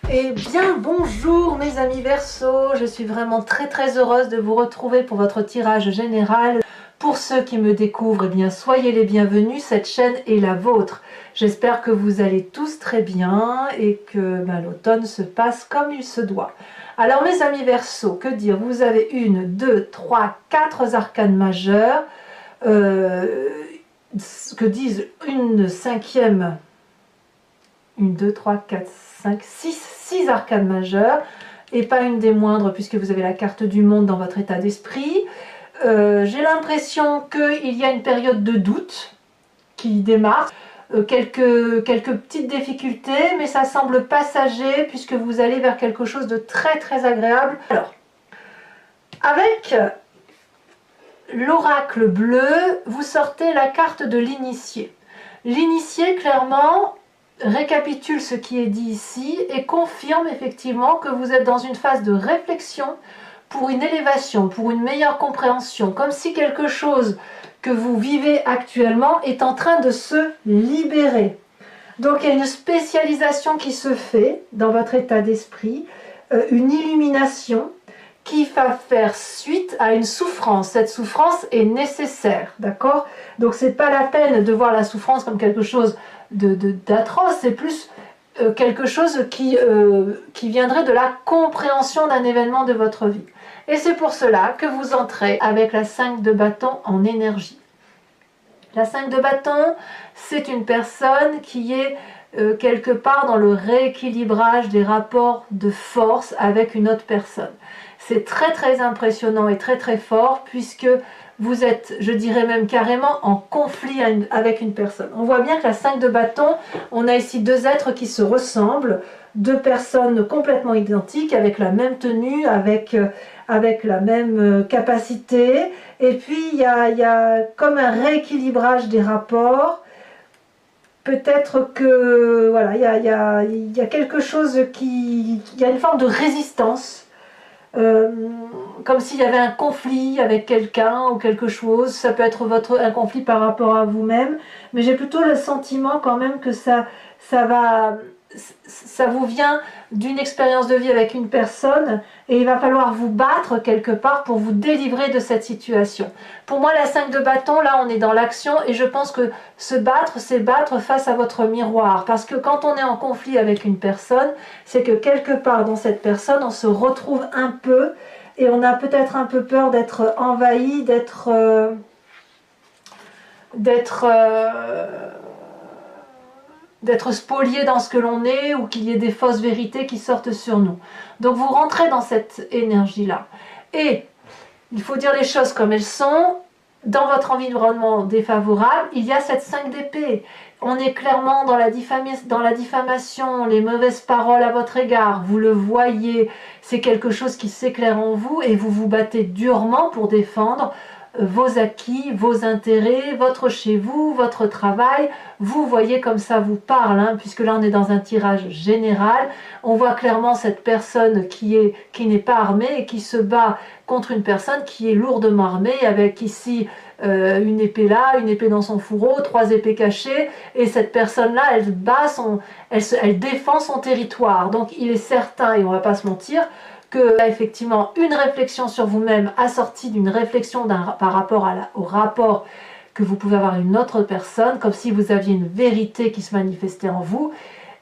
Eh bien bonjour mes amis Verseau, je suis vraiment très heureuse de vous retrouver pour votre tirage général. Pour ceux qui me découvrent, eh bien soyez les bienvenus, cette chaîne est la vôtre. J'espère que vous allez tous très bien et que l'automne se passe comme il se doit. Alors mes amis Verseau, que dire, vous avez 1, 2, 3, 4 arcanes majeures, que disent une cinquième, 1, 2, 3, 4, 5, 6 arcanes majeures, et pas une des moindres puisque vous avez la carte du monde dans votre état d'esprit. J'ai l'impression qu'il y a une période de doute qui démarre, quelques petites difficultés, mais ça semble passager puisque vous allez vers quelque chose de très agréable. Alors, avec l'oracle bleu, vous sortez la carte de l'initié. L'initié, clairement, récapitule ce qui est dit ici et confirme effectivement que vous êtes dans une phase de réflexion pour une élévation, pour une meilleure compréhension, comme si quelque chose que vous vivez actuellement est en train de se libérer. Donc il y a une spécialisation qui se fait dans votre état d'esprit, une illumination qui va faire suite à une souffrance. Cette souffrance est nécessaire, d'accord? Donc c'est pas la peine de voir la souffrance comme quelque chose d'atroce, c'est plus quelque chose qui viendrait de la compréhension d'un événement de votre vie. Et c'est pour cela que vous entrez avec la 5 de bâton en énergie. La 5 de bâton, c'est une personne qui est quelque part dans le rééquilibrage des rapports de force avec une autre personne. C'est très impressionnant et très fort puisque vous êtes, je dirais même carrément, en conflit avec une personne. On voit bien que la 5 de bâton, on a ici deux êtres qui se ressemblent, deux personnes complètement identiques, avec la même tenue, avec la même capacité. Et puis, il y a comme un rééquilibrage des rapports. Peut-être que, voilà, il y a quelque chose il y a une forme de résistance. Comme s'il y avait un conflit avec quelqu'un ou quelque chose. Ça peut être un conflit par rapport à vous-même, mais j'ai plutôt le sentiment quand même que ça vous vient d'une expérience de vie avec une personne et il va falloir vous battre quelque part pour vous délivrer de cette situation. Pour moi, la 5 de bâton, là on est dans l'action et je pense que se battre, c'est battre face à votre miroir, parce que quand on est en conflit avec une personne, c'est que quelque part dans cette personne on se retrouve un peu et on a peut-être un peu peur d'être envahi, d'être spolié dans ce que l'on est, ou qu'il y ait des fausses vérités qui sortent sur nous. Donc vous rentrez dans cette énergie-là. Et il faut dire les choses comme elles sont. Dans votre environnement défavorable, il y a cette 5 d'épée. On est clairement dans la diffamation, les mauvaises paroles à votre égard. Vous le voyez, c'est quelque chose qui s'éclaire en vous et vous vous battez durement pour défendre vos acquis, vos intérêts, votre chez vous, votre travail. Vous voyez comme ça vous parle, hein, puisque là on est dans un tirage général. On voit clairement cette personne qui n'est pas armée et qui se bat contre une personne qui est lourdement armée, avec ici une épée là, une épée dans son fourreau, 3 épées cachées, et cette personne-là, elle défend son territoire. Donc il est certain, et on va pas se mentir, que effectivement une réflexion sur vous-même assortie d'une réflexion par rapport au rapport que vous pouvez avoir à une autre personne, comme si vous aviez une vérité qui se manifestait en vous,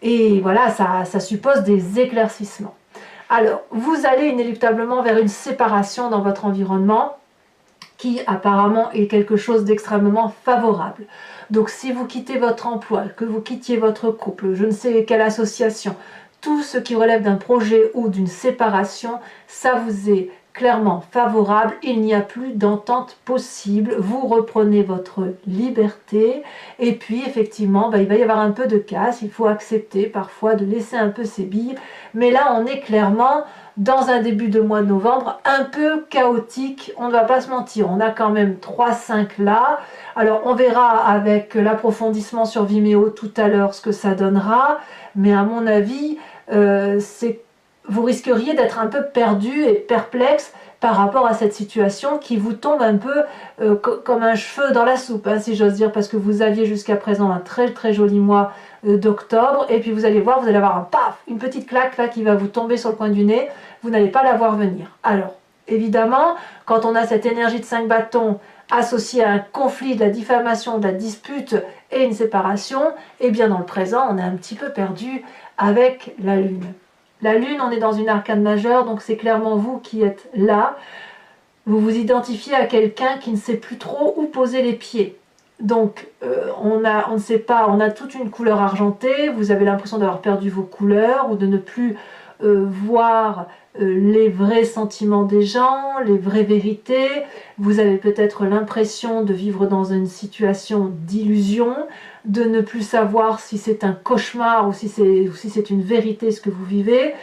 et voilà, ça suppose des éclaircissements. Alors, vous allez inéluctablement vers une séparation dans votre environnement qui apparemment est quelque chose d'extrêmement favorable. Donc si vous quittez votre emploi, que vous quittiez votre couple, je ne sais quelle association, tout ce qui relève d'un projet ou d'une séparation, ça vous est clairement favorable, il n'y a plus d'entente possible, vous reprenez votre liberté, et puis effectivement il va y avoir un peu de casse, il faut accepter parfois de laisser un peu ses billes, mais là on est clairement dans un début de mois de novembre un peu chaotique, on ne va pas se mentir, on a quand même 3-5 là. Alors on verra avec l'approfondissement sur Vimeo tout à l'heure ce que ça donnera, mais à mon avis vous risqueriez d'être un peu perdu et perplexe par rapport à cette situation qui vous tombe un peu comme un cheveu dans la soupe, hein, si j'ose dire, parce que vous aviez jusqu'à présent un très joli mois d'octobre, et puis vous allez voir, vous allez avoir un paf, une petite claque là qui va vous tomber sur le coin du nez, vous n'allez pas la voir venir. Alors, évidemment, quand on a cette énergie de 5 bâtons associée à un conflit, de la diffamation, de la dispute et une séparation, et bien dans le présent, on est un petit peu perdu avec la Lune. La Lune, on est dans une arcane majeure, donc c'est clairement vous qui êtes là. Vous vous identifiez à quelqu'un qui ne sait plus trop où poser les pieds. Donc, on ne sait pas, on a toute une couleur argentée, vous avez l'impression d'avoir perdu vos couleurs ou de ne plus voir les vrais sentiments des gens, les vraies vérités. Vous avez peut-être l'impression de vivre dans une situation d'illusion, de ne plus savoir si c'est un cauchemar ou si c'est une vérité ce que vous vivez.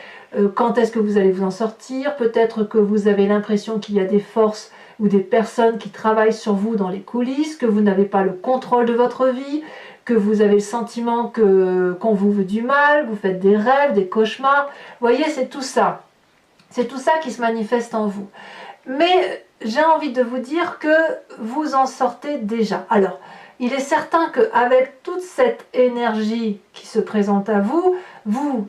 Quand est-ce que vous allez vous en sortir? Peut-être que vous avez l'impression qu'il y a des forces ou des personnes qui travaillent sur vous dans les coulisses, que vous n'avez pas le contrôle de votre vie, que vous avez le sentiment qu'on vous veut du mal, vous faites des rêves, des cauchemars. Vous voyez, c'est tout ça. C'est tout ça qui se manifeste en vous. Mais j'ai envie de vous dire que vous en sortez déjà. Alors, il est certain qu'avec toute cette énergie qui se présente à vous,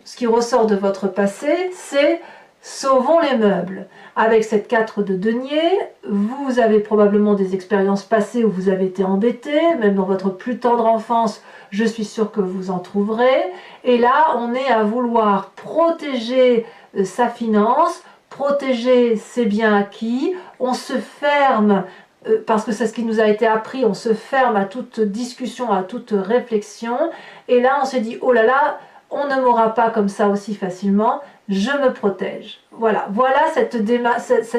ce qui ressort de votre passé, c'est sauvons les meubles. Avec cette 4 de denier, vous avez probablement des expériences passées où vous avez été embêté, même dans votre plus tendre enfance, je suis sûre que vous en trouverez. Et là, on est à vouloir protéger sa finance, protéger ses biens acquis, on se ferme, parce que c'est ce qui nous a été appris, on se ferme à toute discussion, à toute réflexion, et là on se dit, oh là là, on ne m'aura pas comme ça aussi facilement, je me protège. Voilà cette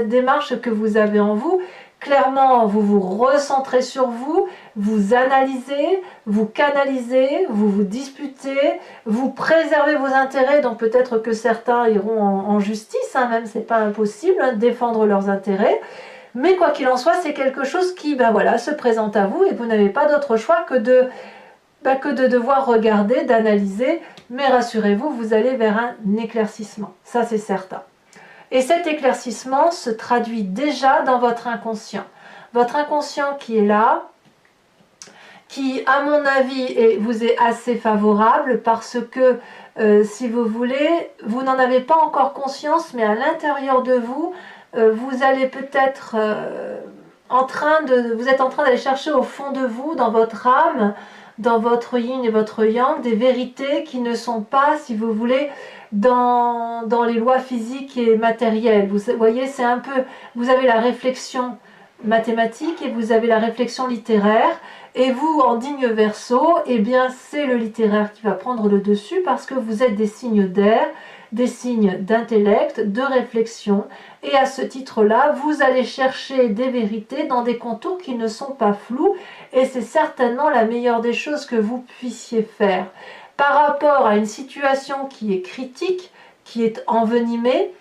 démarche que vous avez en vous. Clairement, vous vous recentrez sur vous, vous analysez, vous canalisez, vous vous disputez, vous préservez vos intérêts, donc peut-être que certains iront en justice, hein, même c'est pas impossible, hein, défendre leurs intérêts. Mais quoi qu'il en soit, c'est quelque chose qui se présente à vous et vous n'avez pas d'autre choix que de devoir regarder, d'analyser. Mais rassurez-vous, vous allez vers un éclaircissement, ça c'est certain. Et cet éclaircissement se traduit déjà dans votre inconscient. Votre inconscient qui est là, qui à mon avis vous est assez favorable parce que si vous voulez, vous n'en avez pas encore conscience, mais à l'intérieur de vous, vous allez peut-être vous êtes en train d'aller chercher au fond de vous, dans votre âme, dans votre yin et votre yang, des vérités qui ne sont pas, si vous voulez, dans les lois physiques et matérielles. Vous voyez, c'est un peu, vous avez la réflexion mathématique et vous avez la réflexion littéraire, et vous, en digne Verseau, eh bien, c'est le littéraire qui va prendre le dessus parce que vous êtes des signes d'air, des signes d'intellect, de réflexion, et à ce titre-là, vous allez chercher des vérités dans des contours qui ne sont pas flous, et c'est certainement la meilleure des choses que vous puissiez faire. Par rapport à une situation qui est critique, qui est envenimée,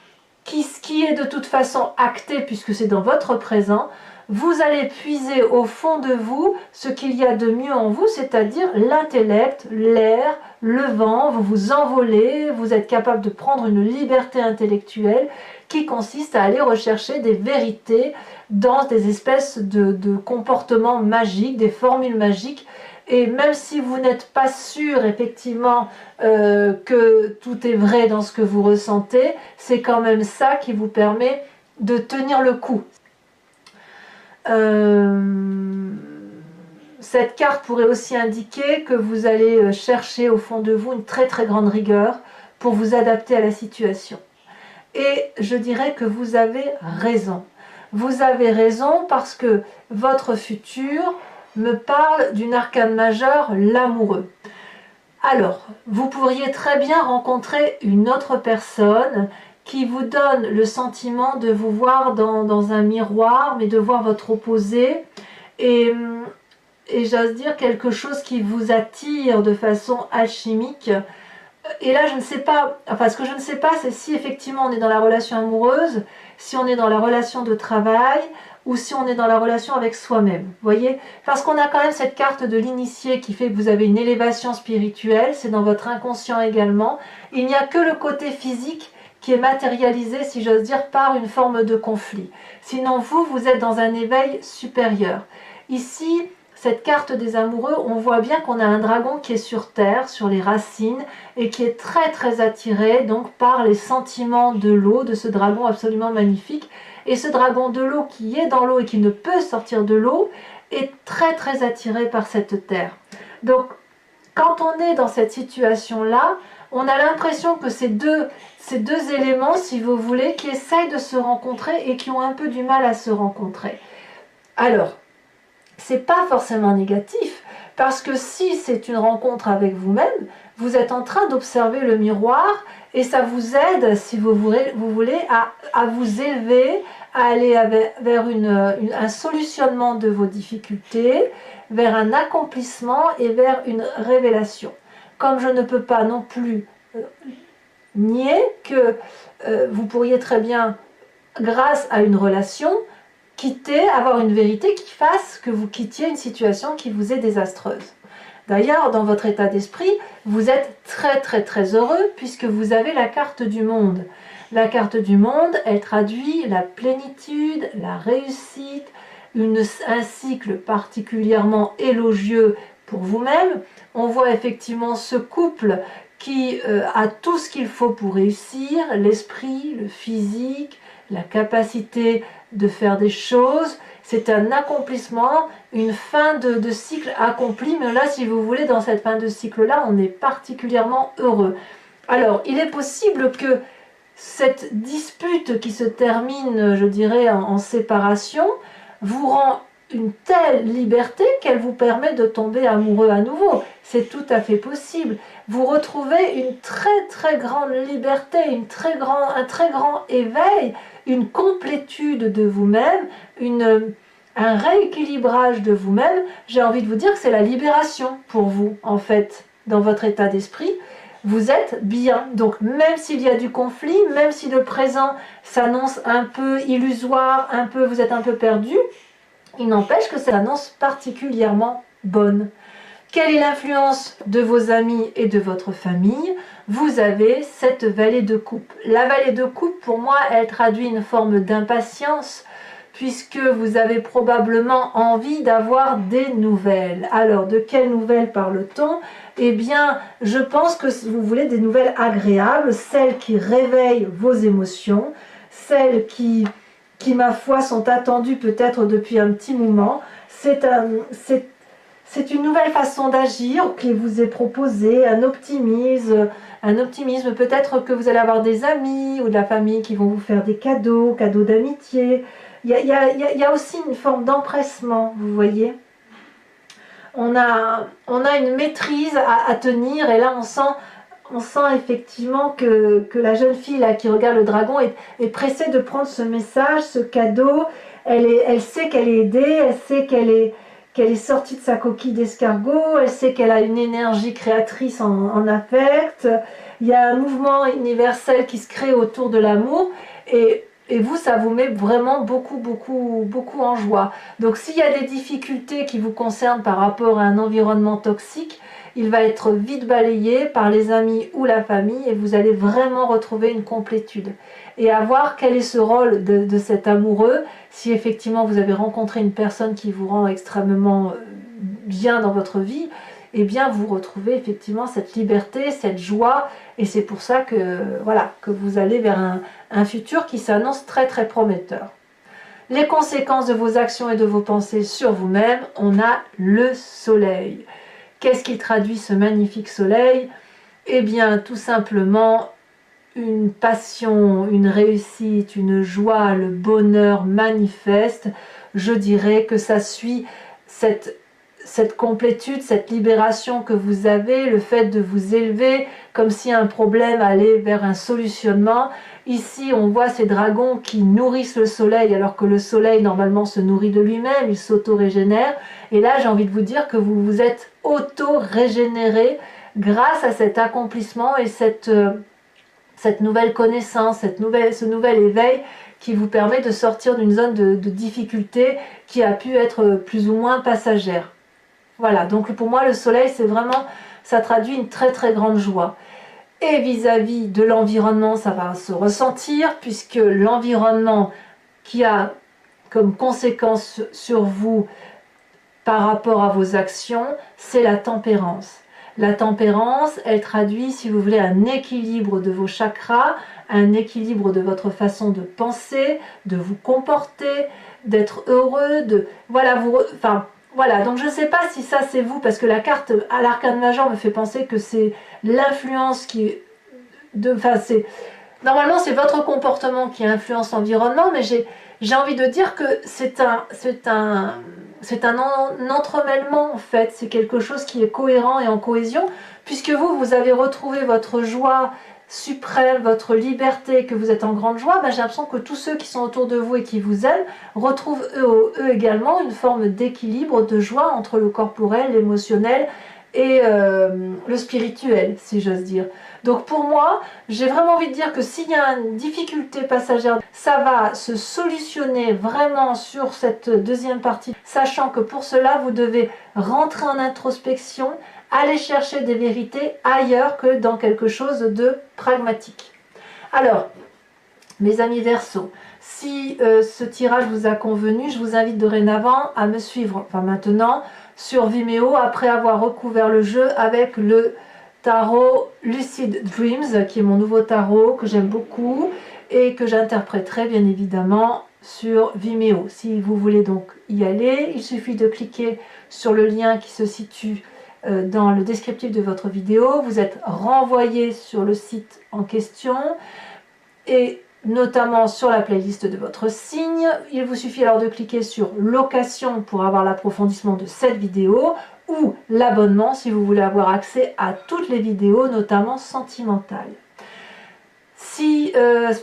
qui est de toute façon actée puisque c'est dans votre présent, vous allez puiser au fond de vous ce qu'il y a de mieux en vous, c'est-à-dire l'intellect, l'air, le vent, vous vous envolez, vous êtes capable de prendre une liberté intellectuelle qui consiste à aller rechercher des vérités dans des espèces de comportements magiques, des formules magiques. Et même si vous n'êtes pas sûr effectivement que tout est vrai dans ce que vous ressentez, c'est quand même ça qui vous permet de tenir le coup. Cette carte pourrait aussi indiquer que vous allez chercher au fond de vous une très très grande rigueur pour vous adapter à la situation. Et je dirais que vous avez raison. Vous avez raison parce que votre futur me parle d'une arcane majeure, l'amoureux. Alors, vous pourriez très bien rencontrer une autre personne qui vous donne le sentiment de vous voir dans un miroir, mais de voir votre opposé, et j'ose dire quelque chose qui vous attire de façon alchimique. Et là, je ne sais pas, enfin ce que je ne sais pas, c'est si effectivement on est dans la relation amoureuse, si on est dans la relation de travail, ou si on est dans la relation avec soi-même, vous voyez? Parce qu'on a quand même cette carte de l'initié qui fait que vous avez une élévation spirituelle, c'est dans votre inconscient également. Il n'y a que le côté physique qui est matérialisé, si j'ose dire, par une forme de conflit. Sinon, vous êtes dans un éveil supérieur. Ici, cette carte des amoureux, on voit bien qu'on a un dragon qui est sur terre, sur les racines, et qui est très très attiré donc par les sentiments de l'eau, de ce dragon absolument magnifique. Et ce dragon de l'eau qui est dans l'eau et qui ne peut sortir de l'eau est très très attiré par cette terre. Donc quand on est dans cette situation-là, on a l'impression que ces deux éléments, si vous voulez, qui essayent de se rencontrer et qui ont un peu du mal à se rencontrer. Alors, c'est pas forcément négatif, parce que si c'est une rencontre avec vous-même, vous êtes en train d'observer le miroir et ça vous aide, si vous voulez, à vous élever, à aller vers un solutionnement de vos difficultés, vers un accomplissement et vers une révélation. Comme je ne peux pas non plus nier que vous pourriez très bien, grâce à une relation, avoir une vérité qui fasse que vous quittiez une situation qui vous est désastreuse. D'ailleurs, dans votre état d'esprit, vous êtes très très très heureux puisque vous avez la carte du monde. La carte du monde, elle traduit la plénitude, la réussite, un cycle particulièrement élogieux pour vous-même. On voit effectivement ce couple qui a tout ce qu'il faut pour réussir, l'esprit, le physique, la capacité de faire des choses. C'est un accomplissement, une fin de cycle accomplie, mais là, si vous voulez, dans cette fin de cycle-là, on est particulièrement heureux. Alors, il est possible que cette dispute qui se termine, je dirais, en séparation, vous rend une telle liberté qu'elle vous permet de tomber amoureux à nouveau. C'est tout à fait possible. Vous retrouvez une très très grande liberté, un très grand éveil, une complétude de vous-même, un rééquilibrage de vous-même. J'ai envie de vous dire que c'est la libération pour vous, en fait, dans votre état d'esprit. Vous êtes bien. Donc même s'il y a du conflit, même si le présent s'annonce un peu illusoire, vous êtes un peu perdu, il n'empêche que ça s'annonce particulièrement bonne. Quelle est l'influence de vos amis et de votre famille? Vous avez cette vallée de coupe. La vallée de coupe, pour moi, elle traduit une forme d'impatience, puisque vous avez probablement envie d'avoir des nouvelles. Alors, de quelles nouvelles parle-t-on? Eh bien, je pense que vous voulez des nouvelles agréables, celles qui réveillent vos émotions, celles qui ma foi, sont attendues peut-être depuis un petit moment. C'est une nouvelle façon d'agir qui vous est proposée, un optimisme. Peut-être que vous allez avoir des amis ou de la famille qui vont vous faire des cadeaux d'amitié. Il y a aussi une forme d'empressement, vous voyez. On a une maîtrise à tenir et là on sent effectivement que la jeune fille là, qui regarde le dragon est pressée de prendre ce message, ce cadeau. Elle sait qu'elle est aidée, elle sait qu'elle est sortie de sa coquille d'escargot, elle sait qu'elle a une énergie créatrice en affect. Il y a un mouvement universel qui se crée autour de l'amour et vous, ça vous met vraiment beaucoup en joie. Donc s'il y a des difficultés qui vous concernent par rapport à un environnement toxique, il va être vite balayé par les amis ou la famille et vous allez vraiment retrouver une complétude. Et à voir quel est ce rôle de cet amoureux, si effectivement vous avez rencontré une personne qui vous rend extrêmement bien dans votre vie, eh bien vous retrouvez effectivement cette liberté, cette joie, et c'est pour ça que, voilà, que vous allez vers un futur qui s'annonce très très prometteur. Les conséquences de vos actions et de vos pensées sur vous-même, on a le soleil. Qu'est-ce qui traduit ce magnifique soleil? Eh bien, tout simplement, une passion, une réussite, une joie, le bonheur manifeste. Je dirais que ça suit cette complétude, cette libération que vous avez, le fait de vous élever, comme si un problème allait vers un solutionnement. Ici, on voit ces dragons qui nourrissent le soleil, alors que le soleil, normalement, se nourrit de lui-même, il s'auto-régénère. Et là, j'ai envie de vous dire que vous vous êtes auto-régénéré grâce à cet accomplissement et cette nouvelle connaissance, ce nouvel éveil qui vous permet de sortir d'une zone de difficulté qui a pu être plus ou moins passagère. Voilà, donc pour moi, le soleil, c'est vraiment, ça traduit une très très grande joie. Et vis-à-vis de l'environnement, ça va se ressentir, puisque l'environnement qui a comme conséquence sur vous par rapport à vos actions, c'est la tempérance. La tempérance, elle traduit, si vous voulez, un équilibre de vos chakras, un équilibre de votre façon de penser, de vous comporter, d'être heureux, de... Voilà, voilà, donc je ne sais pas si ça c'est vous, parce que la carte à l'arcane majeur me fait penser que c'est l'influence qui... Normalement, c'est votre comportement qui influence l'environnement, mais j'ai envie de dire que c'est un entremêlement en fait, c'est quelque chose qui est cohérent et en cohésion, puisque vous avez retrouvé votre joie suprême, votre liberté, que vous êtes en grande joie, j'ai l'impression que tous ceux qui sont autour de vous et qui vous aiment retrouvent eux également une forme d'équilibre, de joie entre le corporel, l'émotionnel et le spirituel, si j'ose dire. Donc pour moi, j'ai vraiment envie de dire que s'il y a une difficulté passagère, ça va se solutionner vraiment sur cette deuxième partie, sachant que pour cela, vous devez rentrer en introspection, aller chercher des vérités ailleurs que dans quelque chose de pragmatique. Alors, mes amis Verseaux, si ce tirage vous a convenu, je vous invite dorénavant à me suivre, maintenant, sur Vimeo, après avoir recouvert le jeu avec le tarot Lucid Dreams, qui est mon nouveau tarot que j'aime beaucoup et que j'interpréterai bien évidemment sur Vimeo. Si vous voulez donc y aller, il suffit de cliquer sur le lien qui se situe dans le descriptif de votre vidéo. Vous êtes renvoyé sur le site en question et notamment sur la playlist de votre signe. Il vous suffit alors de cliquer sur location pour avoir l'approfondissement de cette vidéo ou l'abonnement si vous voulez avoir accès à toutes les vidéos, notamment sentimentales.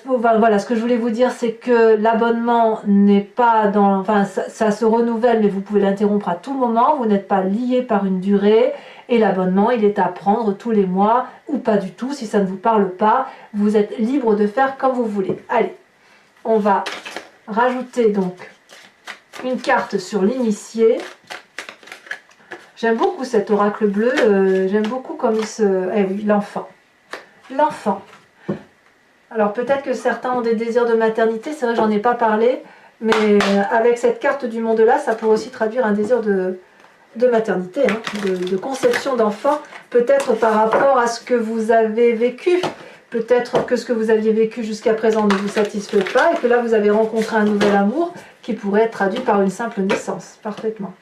Voilà, ce que je voulais vous dire, c'est que l'abonnement n'est pas dans... ça se renouvelle, mais vous pouvez l'interrompre à tout moment. Vous n'êtes pas lié par une durée. Et l'abonnement, il est à prendre tous les mois ou pas du tout. Si ça ne vous parle pas, vous êtes libre de faire comme vous voulez. Allez, on va rajouter donc une carte sur l'initié. J'aime beaucoup cet oracle bleu. J'aime beaucoup comme il se... Eh oui, l'enfant. L'enfant. Alors peut-être que certains ont des désirs de maternité, c'est vrai que j'en ai pas parlé, mais avec cette carte du monde-là, ça pourrait aussi traduire un désir de maternité, de conception d'enfant, peut-être par rapport à ce que vous avez vécu, peut-être que ce que vous aviez vécu jusqu'à présent ne vous satisfait pas, et que là vous avez rencontré un nouvel amour qui pourrait être traduit par une simple naissance, parfaitement.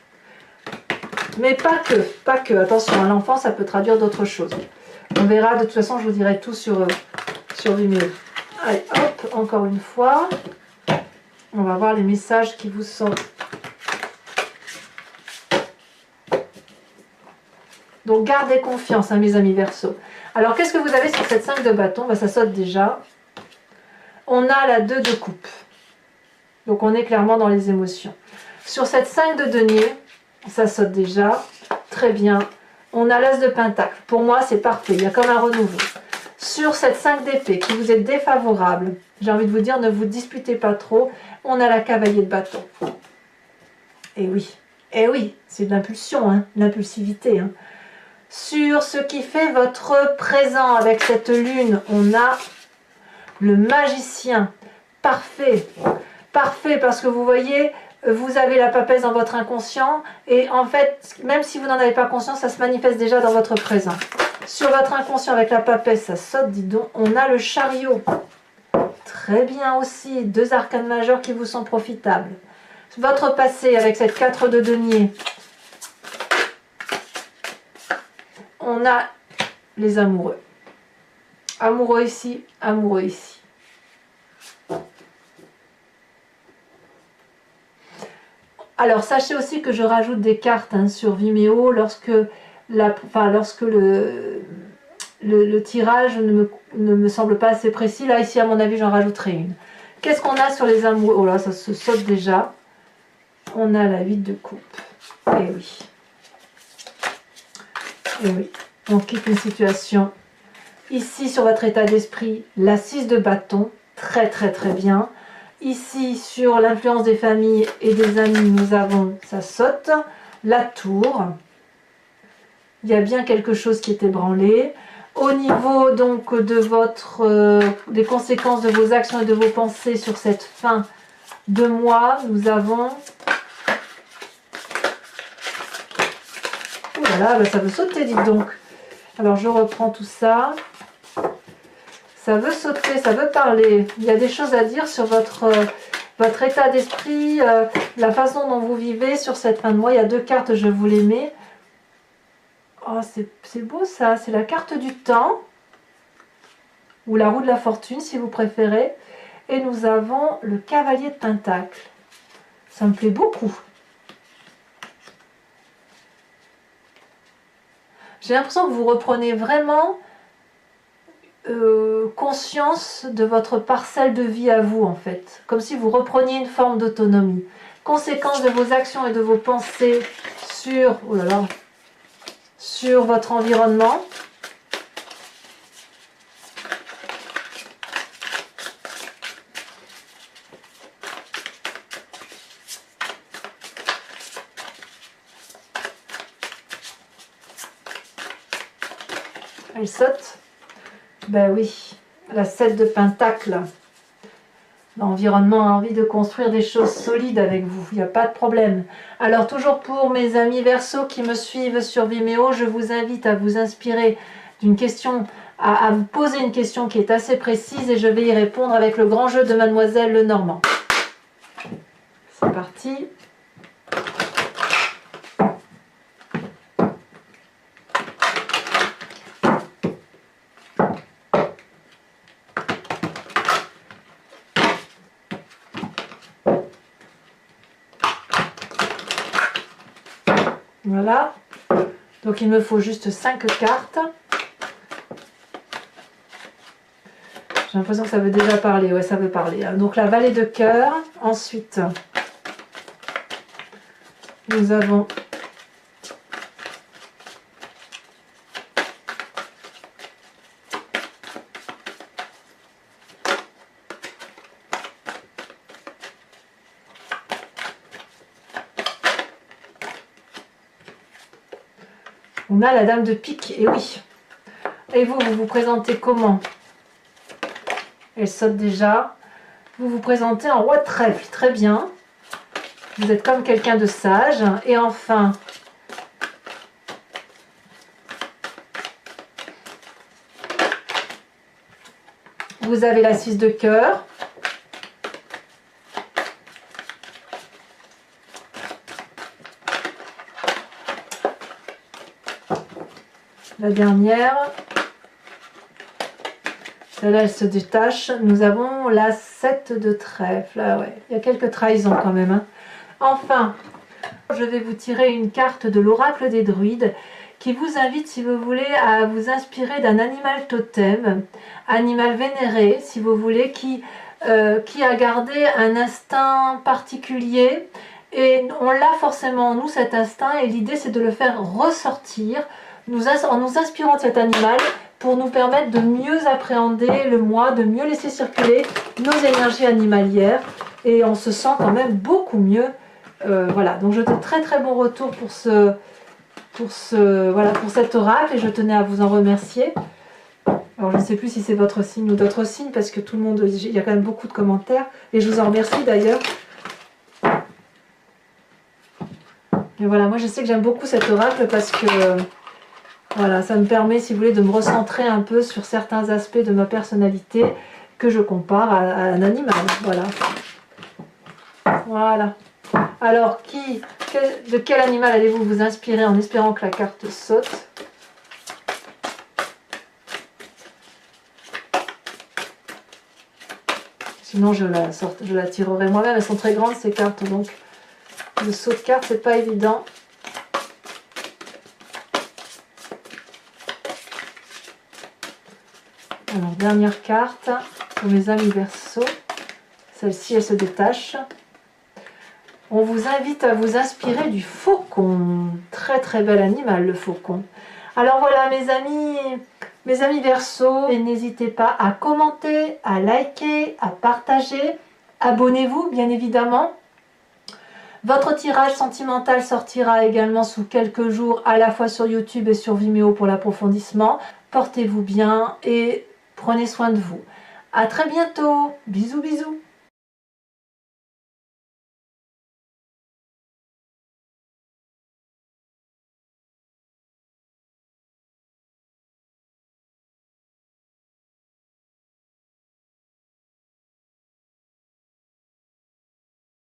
Mais pas que, attention, l'enfant ça peut traduire d'autres choses. On verra, de toute façon je vous dirai tout sur Vimeo. Allez, hop, encore une fois. On va voir les messages qui vous sont... Donc, gardez confiance, mes amis Verseaux. Alors, qu'est-ce que vous avez sur cette 5 de bâton? Ça saute déjà. On a la 2 de coupe. Donc, on est clairement dans les émotions. Sur cette 5 de denier, ça saute déjà. Très bien. On a l'as de pentacle. Pour moi, c'est parfait. Il y a comme un renouveau. Sur cette 5 d'épée qui vous est défavorable, j'ai envie de vous dire, ne vous disputez pas trop. On a la cavalier de bâton. Et oui, c'est de l'impulsion, l'impulsivité. Sur ce qui fait votre présent avec cette lune, on a le magicien. Parfait. Parfait parce que vous voyez, vous avez la papesse dans votre inconscient et en fait, même si vous n'en avez pas conscience, ça se manifeste déjà dans votre présent. Sur votre inconscient avec la papesse, ça saute, dis donc. On a le chariot. Très bien aussi. 2 arcanes majeures qui vous sont profitables. Votre passé avec cette 4 de denier. On a les amoureux. Amoureux ici, amoureux ici. Alors, sachez aussi que je rajoute des cartes sur Vimeo lorsque le tirage ne me semble pas assez précis. Là, ici, à mon avis, j'en rajouterai une. Qu'est-ce qu'on a sur les amoureux? Oh là, ça se saute déjà. On a la 8 de coupe. Et oui. Et oui. On quitte une situation. Ici, sur votre état d'esprit, la 6 de bâton. Très, très, très bien. Ici, sur l'influence des familles et des amis, nous avons, ça saute, la tour. Il y a bien quelque chose qui est ébranlé. Au niveau donc de des conséquences de vos actions et de vos pensées sur cette fin de mois, nous avons Voilà, ben ça veut sauter, dites donc. Alors je reprends tout ça. Ça veut sauter, ça veut parler. Il y a des choses à dire sur votre état d'esprit, la façon dont vous vivez sur cette fin de mois. Il y a 2 cartes, je vous les mets. Oh, c'est beau ça, c'est la carte du temps, ou la roue de la fortune si vous préférez. Et nous avons le cavalier de Pentacle. Ça me plaît beaucoup. J'ai l'impression que vous reprenez vraiment conscience de votre parcelle de vie à vous en fait. Comme si vous repreniez une forme d'autonomie. Conséquence de vos actions et de vos pensées sur, oh là là, sur votre environnement. Elle saute. Ben oui, la 7 de Pentacle. L'environnement a envie de construire des choses solides avec vous, il n'y a pas de problème. Alors toujours pour mes amis Verseau qui me suivent sur Vimeo, je vous invite à vous inspirer d'une question, à vous poser une question qui est assez précise et je vais y répondre avec le grand jeu de Mademoiselle Lenormand. C'est parti. Voilà, donc il me faut juste 5 cartes. J'ai l'impression que ça veut déjà parler, ouais ça veut parler. Donc la vallée de cœur, ensuite nous avons on a la dame de pique, et oui. Et vous, vous vous présentez comment? Elle saute déjà. Vous vous présentez en roi de trèfle, très bien. Vous êtes comme quelqu'un de sage. Et enfin, vous avez la 6 de cœur. La dernière, celle-là elle se détache. Nous avons la 7 de trèfle. Ah ouais, il y a quelques trahisons quand même. Hein. Enfin, je vais vous tirer une carte de l'oracle des druides qui vous invite, si vous voulez, à vous inspirer d'un animal totem, animal vénéré, si vous voulez, qui a gardé un instinct particulier. Et on l'a forcément, nous, cet instinct, et l'idée c'est de le faire ressortir en nous inspirant de cet animal pour nous permettre de mieux appréhender le mois, de mieux laisser circuler nos énergies animalières et on se sent quand même beaucoup mieux. Voilà, donc je te très très bon retour pour cet oracle et je tenais à vous en remercier. Alors je ne sais plus si c'est votre signe ou d'autres signes parce que tout le monde, il y a quand même beaucoup de commentaires et je vous en remercie d'ailleurs. Et voilà, moi je sais que j'aime beaucoup cet oracle parce que voilà, ça me permet, si vous voulez, de me recentrer un peu sur certains aspects de ma personnalité que je compare à un animal. Voilà. Voilà. Alors, de quel animal allez-vous vous inspirer en espérant que la carte saute? Sinon, je la tirerai moi-même. Elles sont très grandes, ces cartes. Donc, le saut de carte, c'est pas évident. Alors, dernière carte pour mes amis Verseau. Celle-ci, elle se détache. On vous invite à vous inspirer du faucon. Très très bel animal, le faucon. Alors voilà, mes amis Verseau, n'hésitez pas à commenter, à liker, à partager. Abonnez-vous, bien évidemment. Votre tirage sentimental sortira également sous quelques jours, à la fois sur YouTube et sur Vimeo pour l'approfondissement. Portez-vous bien et prenez soin de vous. À très bientôt. Bisous, bisous.